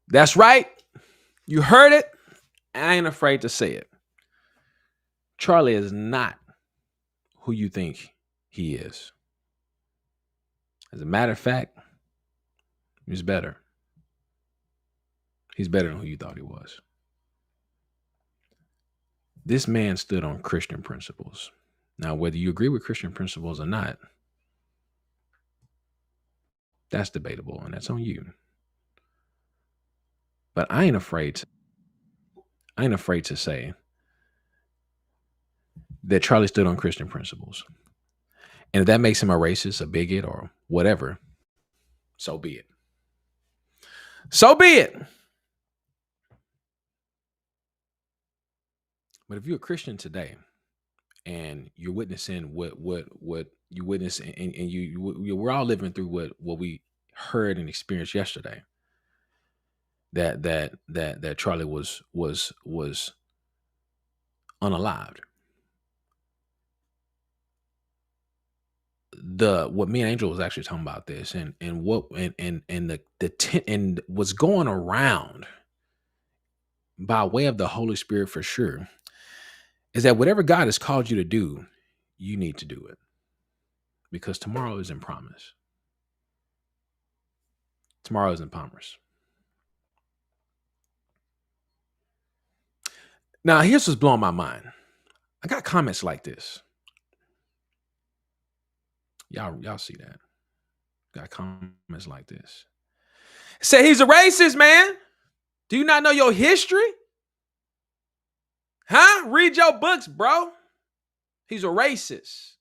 That's right. You heard it. I ain't afraid to say it. Charlie is not who you think he is. As a matter of fact, he's better. He's better than who you thought he was. This man stood on Christian principles. Now, whether you agree with Christian principles or not, that's debatable and that's on you. But I ain't afraid to say that Charlie stood on Christian principles. And if that makes him a racist, a bigot, or whatever, so be it. So be it. But if you're a Christian today and you're witnessing what you witness and we're all living through what we heard and experienced yesterday, that Charlie was unalived. What me and Angel was actually talking about this and what and and what's going around by way of the Holy Spirit for sure is that whatever God has called you to do, you need to do it because tomorrow isn't promised. Tomorrow isn't promised. Now, here's what's blowing my mind. I got comments like this. Y'all see that? Got comments like this. Say he's a racist, man. Do you not know your history? Huh? Read your books, bro. He's a racist.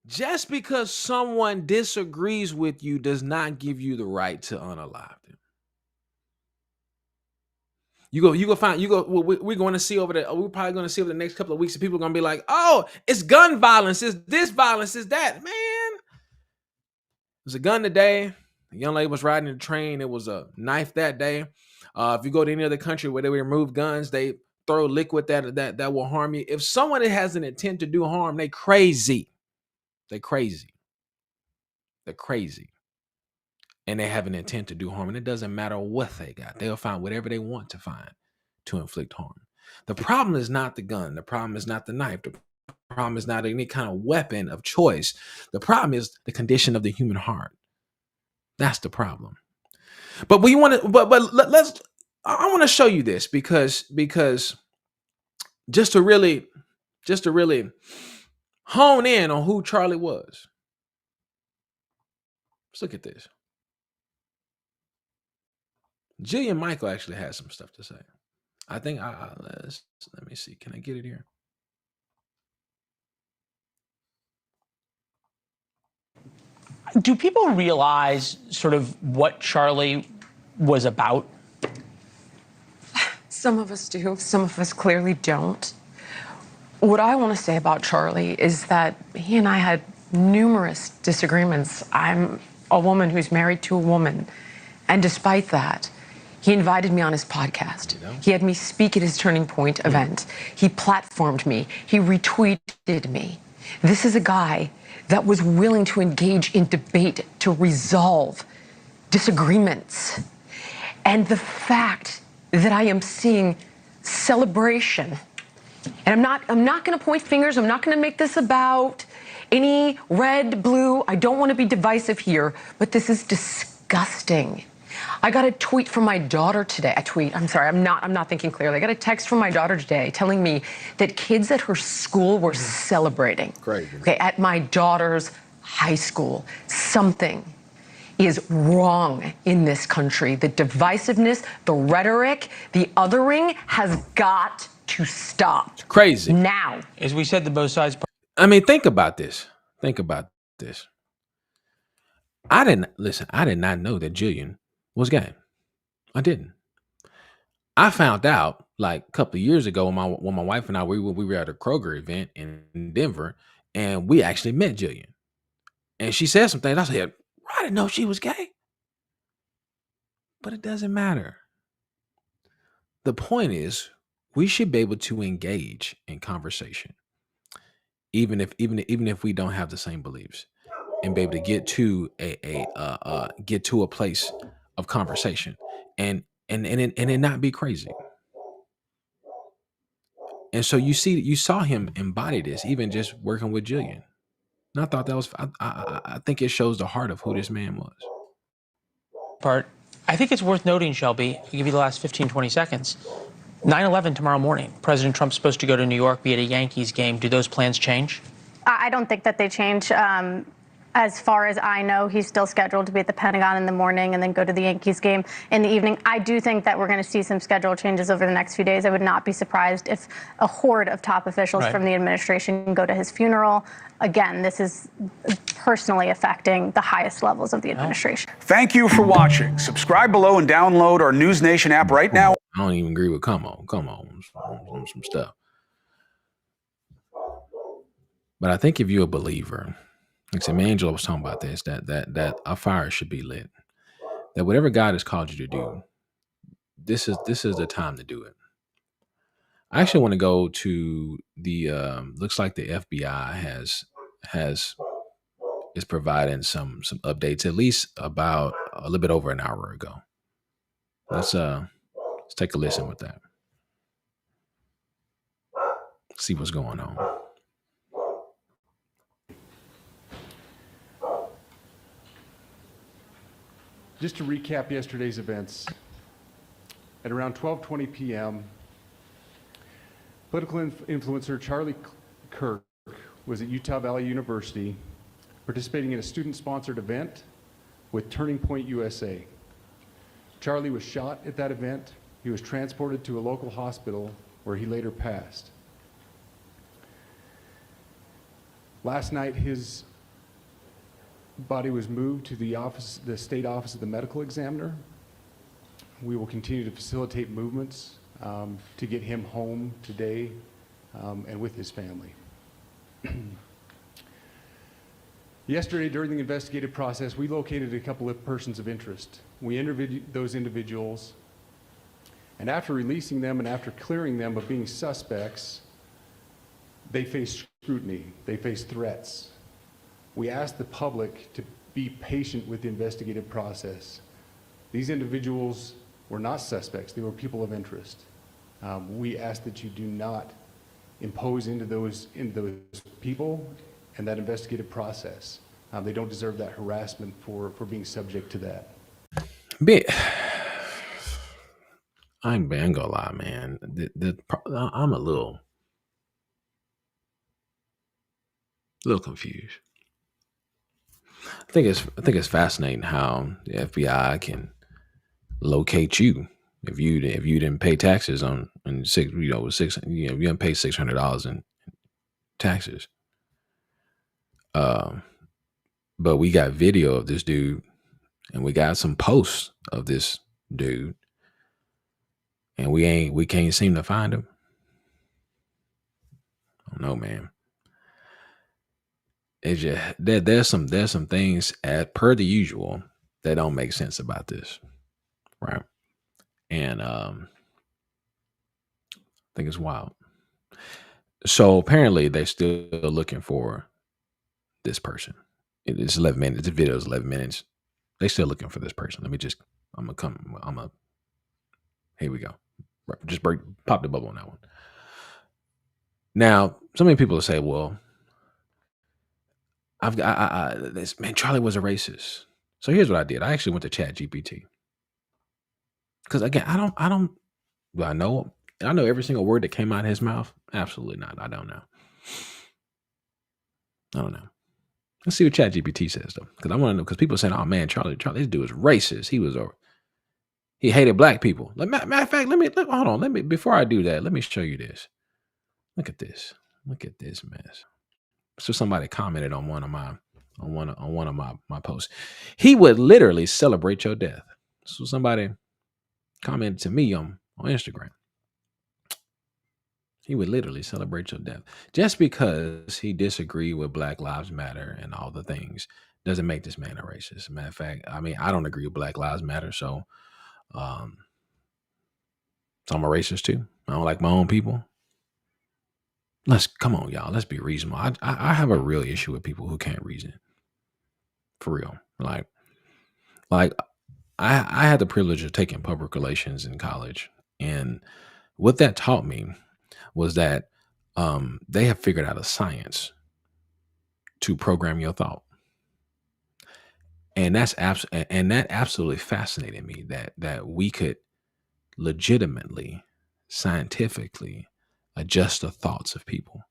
Just because someone disagrees with you does not give you the right to unalive them. We're going to see over the, we're probably going to see over the next couple of weeks, and people are going to be like, oh, it's gun violence, it's this violence, is that. Man, there's a gun today. A young lady was riding the train. It was a knife that day. If you go to any other country where they remove guns, they throw liquid that will harm you. If someone has an intent to do harm, they crazy. They crazy. They're crazy. And they have an intent to do harm. And it doesn't matter what they got. They'll find whatever they want to find to inflict harm. The problem is not the gun. The problem is not the knife. The problem is not any kind of weapon of choice. The problem is the condition of the human heart. That's the problem. But we want to, let's, I want to show you this because just to really hone in on who Charlie was. Let's look at this. Jillian Michael actually has some stuff to say. I think let me see. Can I get it here? Do people realize sort of what Charlie was about? Some of us do. Some of us clearly don't. What I want to say about Charlie is that he and I had numerous disagreements. I'm a woman who's married to a woman. And despite that, he invited me on his podcast. He had me speak at his Turning Point event. He platformed me. He retweeted me. This is a guy that was willing to engage in debate to resolve disagreements. And the fact that I am seeing celebration, and I'm not going to point fingers. I'm not going to make this about any red, blue. I don't want to be divisive here, but this is disgusting. I got a tweet from my daughter today. I'm not thinking clearly. I got a text from my daughter today telling me that kids at her school were celebrating. Crazy. Okay, at my daughter's high school. Something is wrong in this country. The divisiveness, the rhetoric, the othering has got to stop. Crazy. Now. As we said, the both sides. I mean, think about this. I did not know that Jillian was gay. I didn't. I found out like a couple of years ago when my wife and I we were at a Kroger event in Denver, and we actually met Jillian. And she said some things. I said, I didn't know she was gay. But it doesn't matter. The point is, we should be able to engage in conversation. even if we don't have the same beliefs, and be able to get to get to a place of conversation, and it not be crazy. And so you saw him embody this, even just working with Jillian. And I thought that was I think it shows the heart of who this man was. Part, I think it's worth noting, Shelby, I'll give you the last 15, 20 seconds. 9/11 tomorrow morning. President Trump's supposed to go to New York, be at a Yankees game. Do those plans change? I don't think that they change. As far as I know, he's still scheduled to be at the Pentagon in the morning and then go to the Yankees game in the evening. I do think that we're going to see some schedule changes over the next few days. I would not be surprised if a horde of top officials from the administration go to his funeral. Again, this is personally affecting the highest levels of the administration. Thank you for watching. Subscribe below and download our News Nation app right now. I don't even agree with come on some stuff. But I think if you're a believer, like I said, Angela was talking about this, that a fire should be lit. That whatever God has called you to do, this is the time to do it. I actually want to go to the looks like the FBI is providing some updates, at least about a little bit over an hour ago. Let's take a listen with that. See what's going on. Just to recap yesterday's events, at around 12:20 p.m., political influencer Charlie Kirk was at Utah Valley University participating in a student-sponsored event with Turning Point USA. Charlie was shot at that event. He was transported to a local hospital where he later passed. Last night, his body was moved to the state office of the medical examiner. We will continue to facilitate movements to get him home today and with his family. Yesterday, during the investigative process, we located a couple of persons of interest. We interviewed those individuals, and after releasing them and after clearing them of being suspects, they faced scrutiny, they faced threats. We asked the public to be patient with the investigative process. These individuals were not suspects, they were people of interest. We ask that you do not impose into those people and that investigative process. They don't deserve that harassment for being subject to that. I ain't gonna lie, man. I'm a little confused. I think it's fascinating how the FBI can locate you if you didn't pay taxes on you didn't pay $600 in taxes. But we got video of this dude, and we got some posts of this dude, and we can't seem to find him. I don't know, man. It's just there's some things per the usual that don't make sense about this, right? And I think it's wild. So apparently they're still looking for this person. It's 11 minutes. The video is 11 minutes. They're still looking for this person. Here we go. Just pop the bubble on that one. Now, so many people will say, well, this man, Charlie was a racist. So here's what I did. I actually went to ChatGPT. Because again, do I know every single word that came out of his mouth? Absolutely not. I don't know. Let's see what ChatGPT says though. Because I want to know, because people are saying, oh man, Charlie, this dude is racist. He hated black people. Matter of fact, hold on. Before I do that, let me show you this. Look at this. Look at this mess. So somebody commented on one of my posts. He would literally celebrate your death. So somebody commented to me on Instagram. He would literally celebrate your death. Just because he disagreed with Black Lives Matter and all the things doesn't make this man a racist. Matter of fact, I mean, I don't agree with Black Lives Matter, so I'm a racist too. I don't like my own people. come on, y'all. Let's be reasonable. I have a real issue with people who can't reason. For real. Like I had the privilege of taking public relations in college. And what that taught me was that they have figured out a science to program your thought. And that absolutely fascinated me that we could legitimately, scientifically adjust the thoughts of people.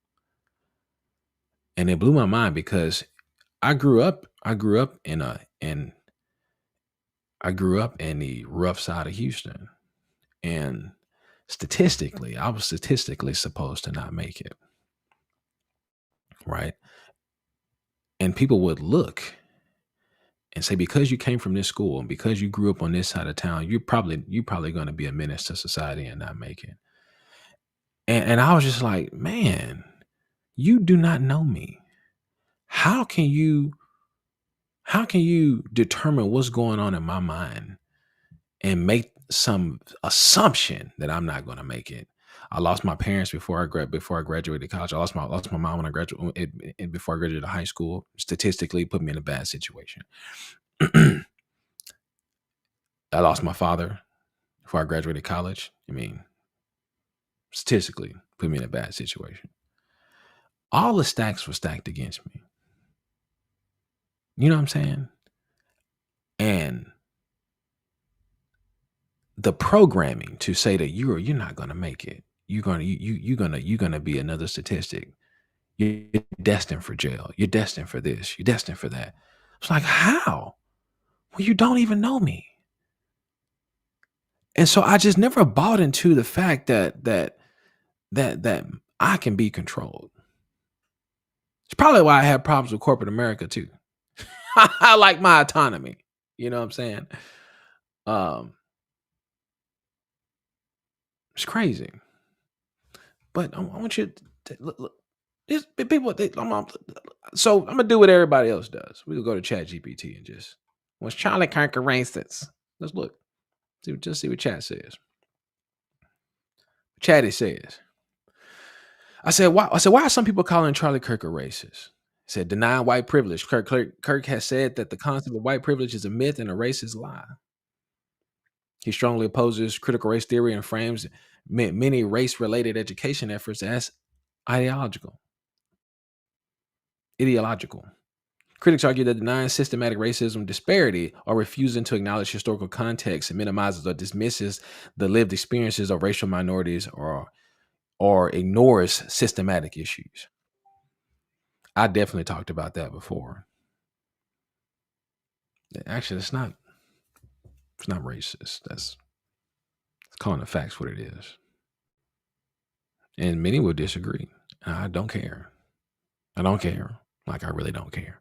And it blew my mind because I grew up in the rough side of Houston. And statistically, I was statistically supposed to not make it. Right. And people would look and say, because you came from this school and because you grew up on this side of town, you're probably going to be a menace to society and not make it. And I was just like, man, you do not know me. How can you determine what's going on in my mind and make some assumption that I'm not going to make it? I lost my parents before I graduated college. I lost my mom when I graduated before I graduated high school. Statistically, put me in a bad situation. I lost my father before I graduated college. I mean, statistically, put me in a bad situation. All the stacks were stacked against me. You know what I'm saying? And the programming to say that you're not going to make it. You're gonna be another statistic. You're destined for jail. You're destined for this. You're destined for that. It's like, how? Well, you don't even know me. And so I just never bought into the fact that I can be controlled. It's probably why I have problems with corporate America too. I like my autonomy. You know what I'm saying? It's crazy. But I want you to look. People, so I'm gonna do what everybody else does. We'll go to ChatGPT and just, was Charlie Kirk a racist? Let's look. Just see what chat says. Chatty says, I said, why are some people calling Charlie Kirk a racist? He said, denying white privilege. Kirk has said that the concept of white privilege is a myth and a racist lie. He strongly opposes critical race theory and frames many race-related education efforts as ideological. Critics argue that denying systematic racism disparity or refusing to acknowledge historical context minimizes or dismisses the lived experiences of racial minorities or ignores systematic issues. I definitely talked about that before. Actually, it's not racist. It's calling the facts what it is. And many will disagree. I don't care. Like, I really don't care.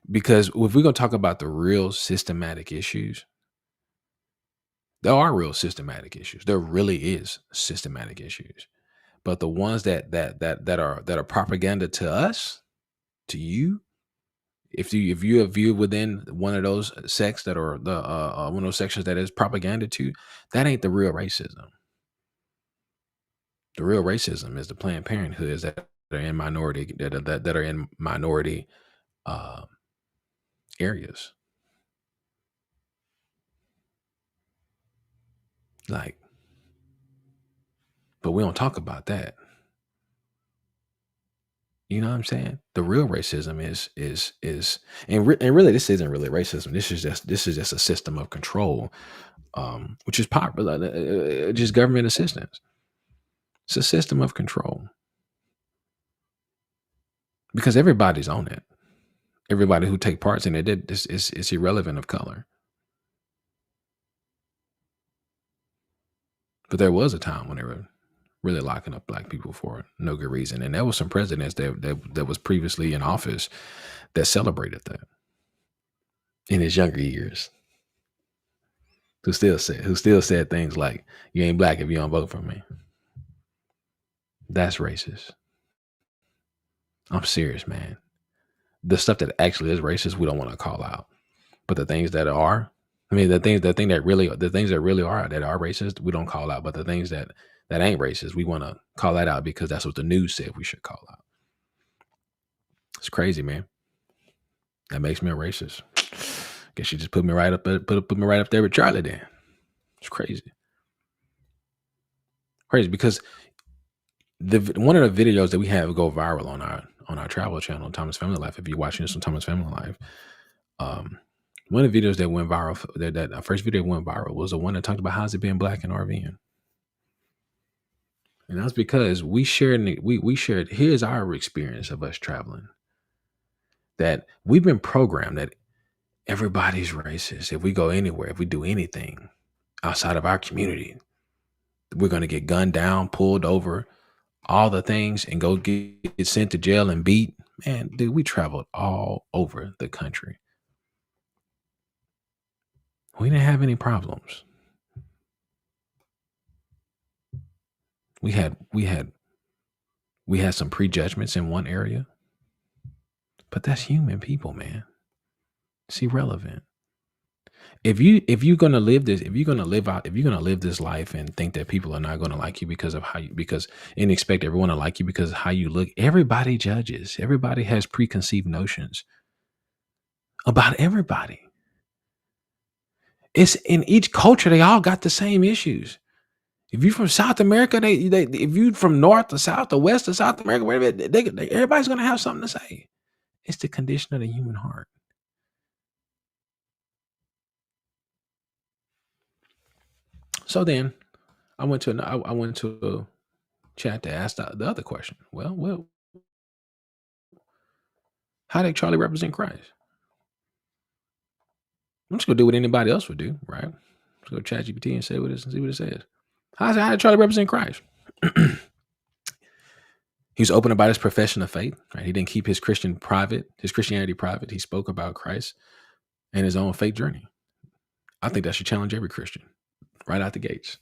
Because if we're going to talk about the real systematic issues, there are real systematic issues. There really is systematic issues. But the ones that are propaganda to us, to you, if you are viewed within one of those sects that are the one of those sections that is propaganda to, that ain't the real racism. The real racism is the Planned Parenthoods that are in minority that are in minority areas. Like, but we don't talk about that. You know what I'm saying? The real racism is and really this isn't really racism. This is just a system of control, which is popular, just government assistance. It's a system of control because everybody's on it. Everybody who take parts in it, it's irrelevant of color. But there was a time when they were really locking up black people for no good reason. And there was some presidents that was previously in office that celebrated that in his younger years. Who still said things like, you ain't black if you don't vote for me. That's racist. I'm serious, man. The stuff that actually is racist, we don't want to call out. But the things that are, I mean, the things that really are racist, we don't call out. But the things that that ain't racist. We want to call that out because that's what the news said we should call out. It's crazy, man. That makes me a racist. Guess you just put me right up there with Charlie then. It's crazy. Crazy because one of the videos that we have go viral on our travel channel, Thomas Family Life. If you're watching this on Thomas Family Life, one of the videos that went viral, that first video that went viral was the one that talked about how's it being black in RVing. And that's because we shared here's our experience of us traveling. That we've been programmed that everybody's racist. If we go anywhere, if we do anything outside of our community, we're going to get gunned down, pulled over, all the things, and go get sent to jail and beat. Man, dude, we traveled all over the country. We didn't have any problems. We had some prejudgments in one area, but that's human people, man. It's irrelevant. If you're gonna live this life and think that people are not gonna like you and expect everyone to like you because of how you look, everybody judges. Everybody has preconceived notions about everybody. It's in each culture, they all got the same issues. If you're from South America, if you from North to South or West to South America, wherever, everybody's gonna have something to say. It's the condition of the human heart. So then, I went to a chat to ask the other question. Well, how did Charlie represent Christ? I'm just gonna do what anybody else would do, right? Just go chat GPT and see what it says. How did Charlie represent Christ? He was open about his profession of faith, right? He didn't keep his Christianity private. He spoke about Christ and his own faith journey. I think that should challenge every Christian right out the gates.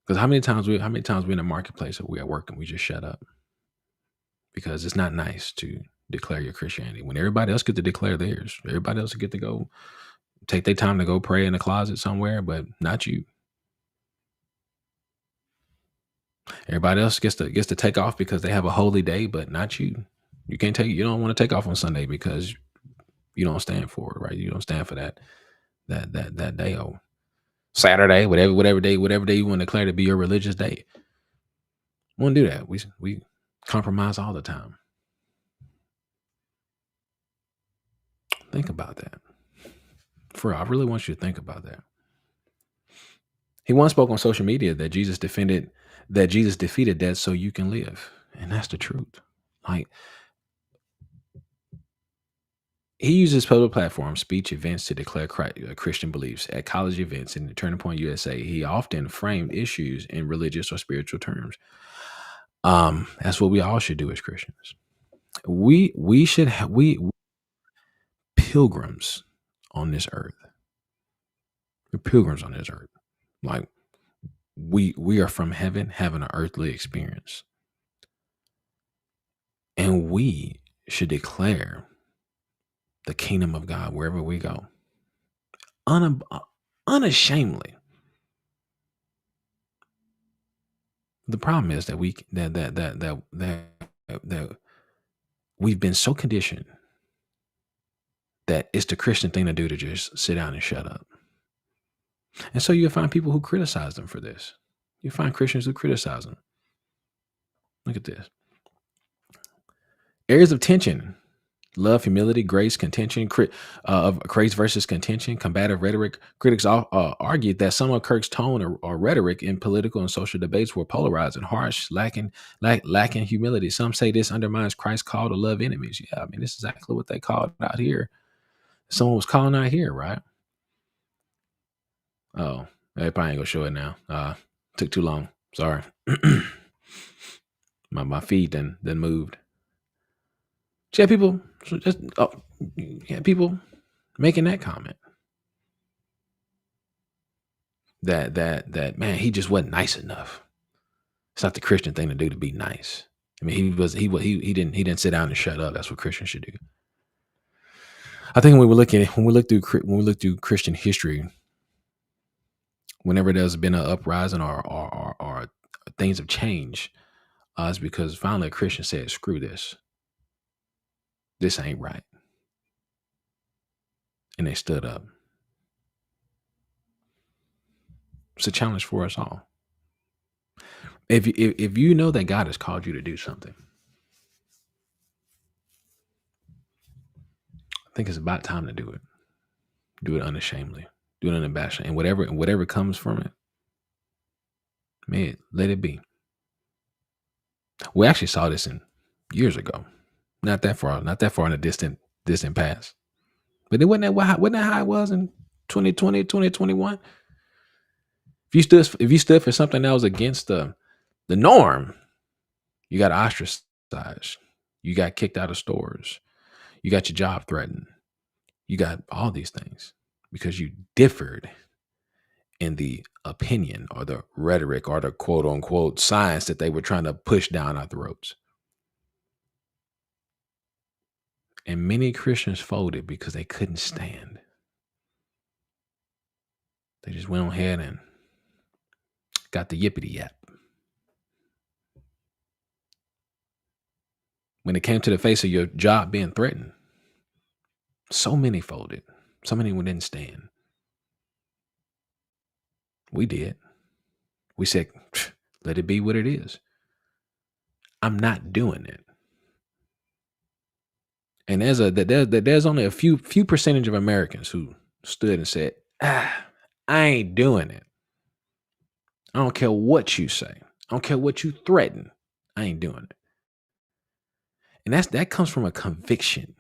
Because how many times we in the marketplace or we at work and we just shut up? Because it's not nice to declare your Christianity when everybody else get to declare theirs. Everybody else get to go take their time to go pray in the closet somewhere, but not you. Everybody else gets to take off because they have a holy day, but not you. You don't want to take off on Sunday because you don't stand for it, right? You don't stand for that day or Saturday, whatever day you want to declare to be your religious day. We won't do that. We compromise all the time. Think about that. For real, I really want you to think about that. He once spoke on social media that Jesus defeated death so you can live. And that's the truth. Like, he uses public platforms, speech events to declare Christian beliefs. At college events in the Turning Point USA, he often framed issues in religious or spiritual terms. That's what we all should do as Christians. We pilgrims on this earth. We're pilgrims on this earth. Like, we are from heaven having an earthly experience. And we should declare the kingdom of God wherever we go. Unashamedly. The problem is that we've been so conditioned that it's the Christian thing to do to just sit down and shut up. And so you'll find people who criticize them for this. You find Christians who criticize them. Look at this. Areas of tension: love, humility, grace, contention, of grace versus contention, combative rhetoric. Critics argued that some of Kirk's tone or rhetoric in political and social debates were polarized and harsh, lacking humility. Some say this undermines Christ's call to love enemies. Yeah, I mean, this is exactly what they called out here. Someone was calling out here, right? Oh, they probably ain't gonna show it now. Took too long. Sorry. my feed then moved. So people making that comment that man, he just wasn't nice enough. It's not the Christian thing to do to be nice. I mean, he didn't sit down and shut up. That's what Christians should do. I think when we look through Christian history, whenever there's been an uprising or things have changed, it's because finally a Christian said, screw this. This ain't right. And they stood up. It's a challenge for us all. If you know that God has called you to do something, I think it's about time to do it. Do it unashamedly. Do it unabashedly. And whatever comes from it, man, let it be. We actually saw this in years ago. Not that far in the distant past. But it wasn't that how it was in 2020, 2021. If you stood for something that was against the norm, you got ostracized. You got kicked out of stores. You got your job threatened. You got all these things because you differed in the opinion or the rhetoric or the quote unquote science that they were trying to push down our throats. And many Christians folded because they couldn't stand. They just went ahead and got the yippity yap. When it came to the face of your job being threatened, so many folded. So many didn't stand. We did. We said, let it be what it is. I'm not doing it. And there's only a few percentage of Americans who stood and said, I ain't doing it. I don't care what you say. I don't care what you threaten. I ain't doing it. And that comes from a conviction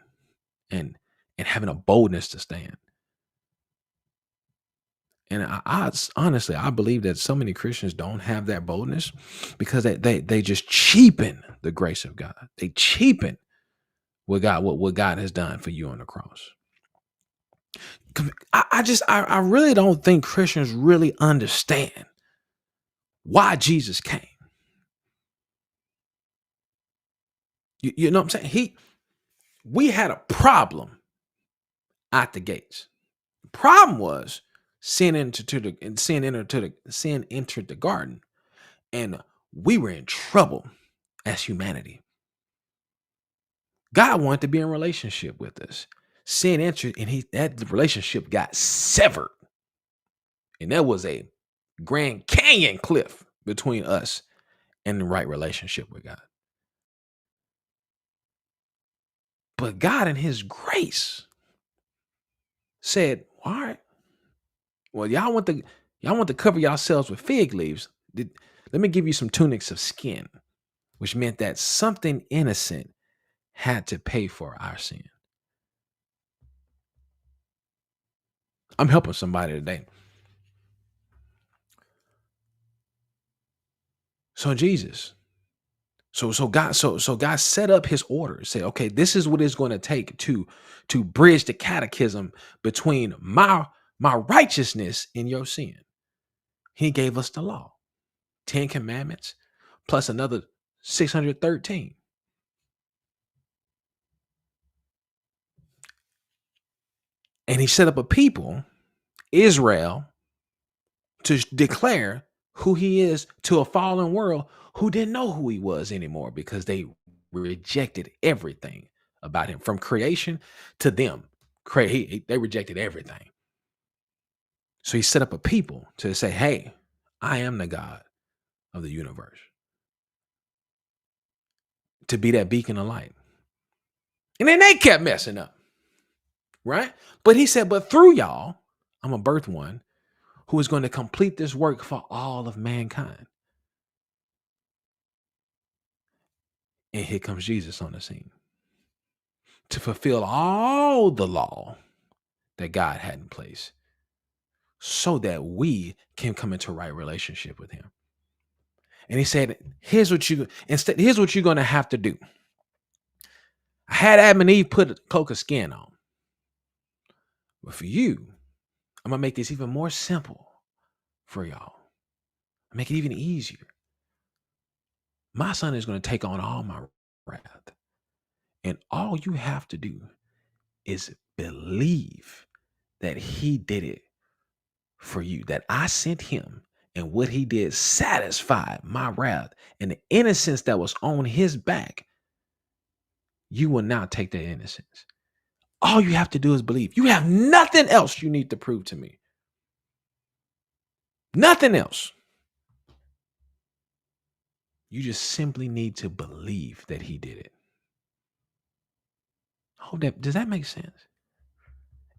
and having a boldness to stand. And I honestly, I believe that so many Christians don't have that boldness because they just cheapen the grace of God. They cheapen what God has done for you on the cross. I really don't think Christians really understand why Jesus came. You know what I'm saying? We had a problem at the gates. The problem was sin entered the garden, and we were in trouble as humanity. God wanted to be in relationship with us. Sin entered, and that relationship got severed. And there was a Grand Canyon cliff between us and the right relationship with God. But God in his grace said, all right, well, y'all want to cover yourselves with fig leaves. Let me give you some tunics of skin, which meant that something innocent had to pay for our sin. I'm helping somebody today. So Jesus, so God set up his order. Say, okay, this is what it's going to take to bridge the catechism between my righteousness and your sin. He gave us the law, 10 commandments, plus another 613. And he set up a people, Israel, to declare who he is to a fallen world who didn't know who he was anymore because they rejected everything about him from creation to them. They rejected everything. So he set up a people to say, hey, I am the God of the universe. To be that beacon of light. And then they kept messing up. Right? But he said, but through y'all, I'm a birth one who is going to complete this work for all of mankind. And here comes Jesus on the scene to fulfill all the law that God had in place so that we can come into right relationship with him. And he said, here's what you're going to have to do. I had Adam and Eve put a cloak of skin on. But for you, I'm going to make this even more simple for y'all. Make it even easier. My son is going to take on all my wrath. And all you have to do is believe that he did it for you, that I sent him, and what he did satisfied my wrath, and the innocence that was on his back, you will now take that innocence. All you have to do is believe. You have nothing else you need to prove to me. Nothing else. You just simply need to believe that he did it. Does that make sense?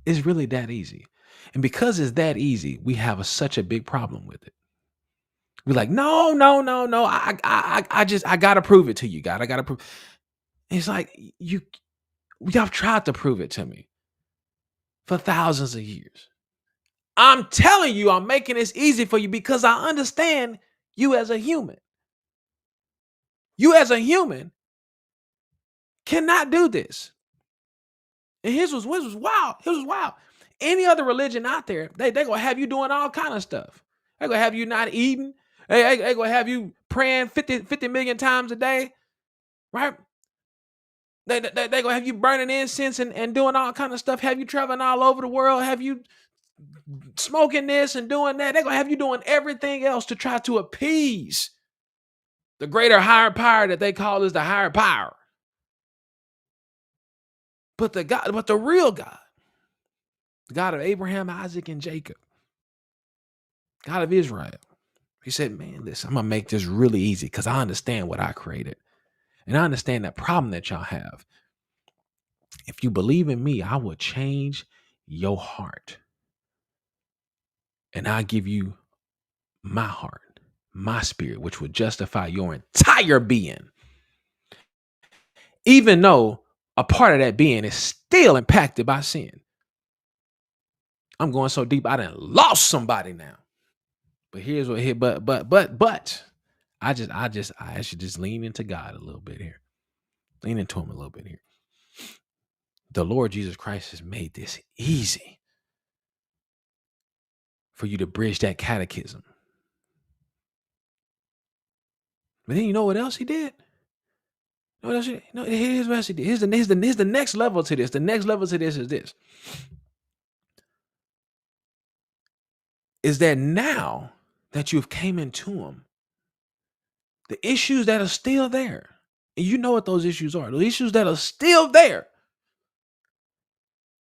It's really that easy. And because it's that easy, we have such a big problem with it. We're like, no. I gotta prove it to you, God. I gotta prove. It's like y'all tried to prove it to me for thousands of years. I'm telling you, I'm making this easy for you because I understand you as a human. You as a human cannot do this. And his was wild. His was wild. Any other religion out there, they gonna have you doing all kind of stuff. They gonna have you not eating. They gonna have you praying 50 million times a day, right? They gonna have you burning incense and doing all kind of stuff. Have you traveling all over the world? Have you smoking this and doing that? They're gonna have you doing everything else to try to appease the greater higher power that they call is the higher power. But the real God, the God of Abraham, Isaac, and Jacob, God of Israel, he said, man, listen, I'm gonna make this really easy because I understand what I created. And I understand that problem that y'all have. If you believe in me, I will change your heart. And I'll give you my heart, my spirit, which will justify your entire being. Even though a part of that being is still impacted by sin. I'm going so deep, I done lost somebody now. But here's what here, but I should just lean into God a little bit here. Lean into him a little bit here. The Lord Jesus Christ has made this easy for you to bridge that catechism. But then you know what else he did? You know what else he did? No, here's what else he did. Here's the next level to this. The next level to this is this. Is that now that you've came into him, the issues that are still there, and you know what those issues are, the issues that are still there,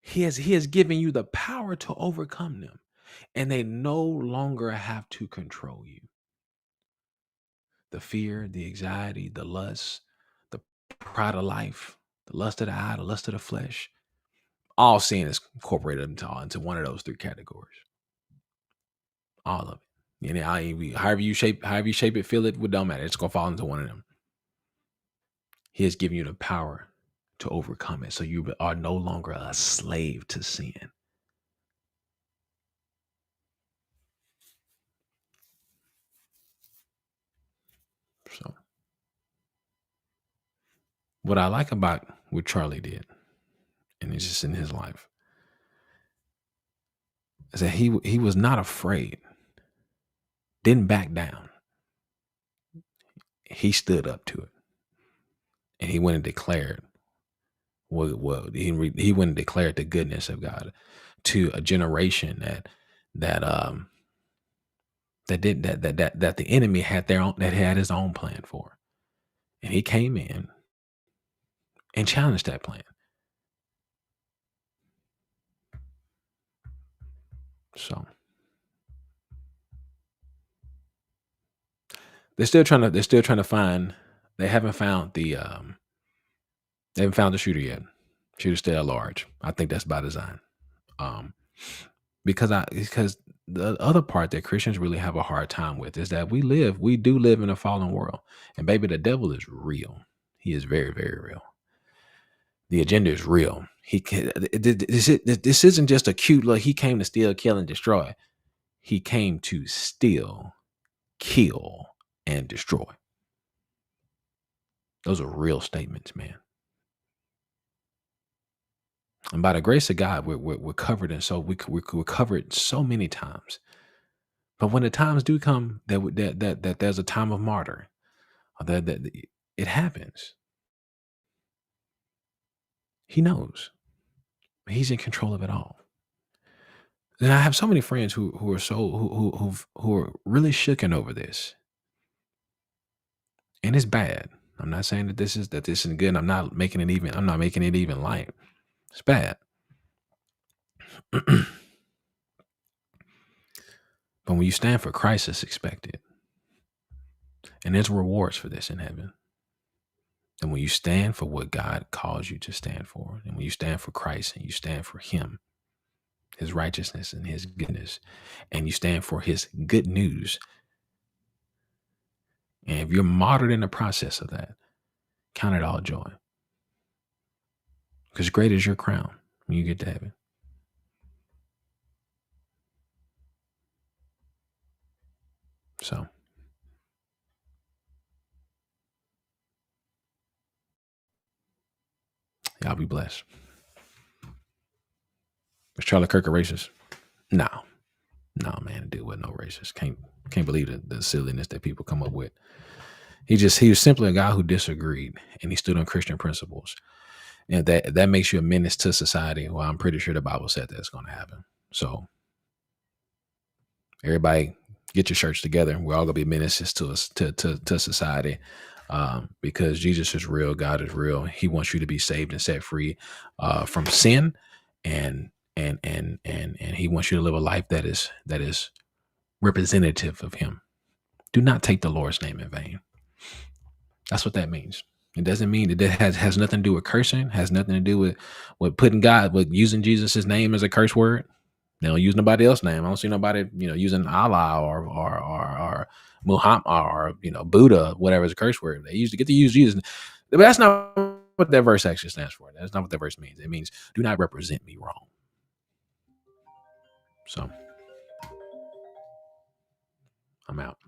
he has given you the power to overcome them, and they no longer have to control you. The fear, the anxiety, the lust, the pride of life, the lust of the eye, the lust of the flesh, all sin is incorporated into one of those three categories. All of it. And however you shape it, feel it, don't matter. It's gonna fall into one of them. He has given you the power to overcome it. So you are no longer a slave to sin. So what I like about what Charlie did, and it's just in his life, is that he was not afraid, didn't back down. He stood up to it. And he went and declared he went and declared the goodness of God to a generation that the enemy had had his own plan for. And he came in and challenged that plan. So they're still trying to find. They haven't found the shooter yet. Shooter's still at large. I think that's by design. Because the other part that Christians really have a hard time with is that we do live in a fallen world. And baby, the devil is real. He is very, very real. The agenda is real. This isn't just a cute look. He came to steal, kill, and destroy. He came to steal, kill, and destroy. Those are real statements, man. And by the grace of God, we're covered, and so we're covered so many times. But when the times do come that there's a time of martyr, that it happens. He knows. He's in control of it all. And I have so many friends who are who are really shooken over this, and it's bad. I'm not saying that this isn't good. I'm not making it even light. It's bad. But when you stand for Christ, it's expected, and there's rewards for this in heaven. And when you stand for what God calls you to stand for, and when you stand for Christ and you stand for Him, His righteousness and His goodness, and you stand for His good news, and if you're martyred in the process of that, count it all joy. Because great is your crown when you get to heaven. So, y'all be blessed. Was Charlie Kirk a racist? No, man, dude wasn't no racist. Can't believe the silliness that people come up with. He was simply a guy who disagreed, and he stood on Christian principles. And that makes you a menace to society. Well, I'm pretty sure the Bible said that's going to happen. So everybody get your shirts together. We're all going to be menaces to society, because Jesus is real. God is real. He wants you to be saved and set free from sin, and he wants you to live a life that is representative of Him. Do not take the Lord's name in vain. That's what that means. It doesn't mean that has nothing to do with cursing, has nothing to do with with using Jesus' name as a curse word. They don't use nobody else's name. I don't see nobody, using Allah or Muhammad or, Buddha, whatever is a curse word. They get to use Jesus. But that's not what that verse actually stands for. That's not what that verse means. It means do not represent me wrong. So I'm out.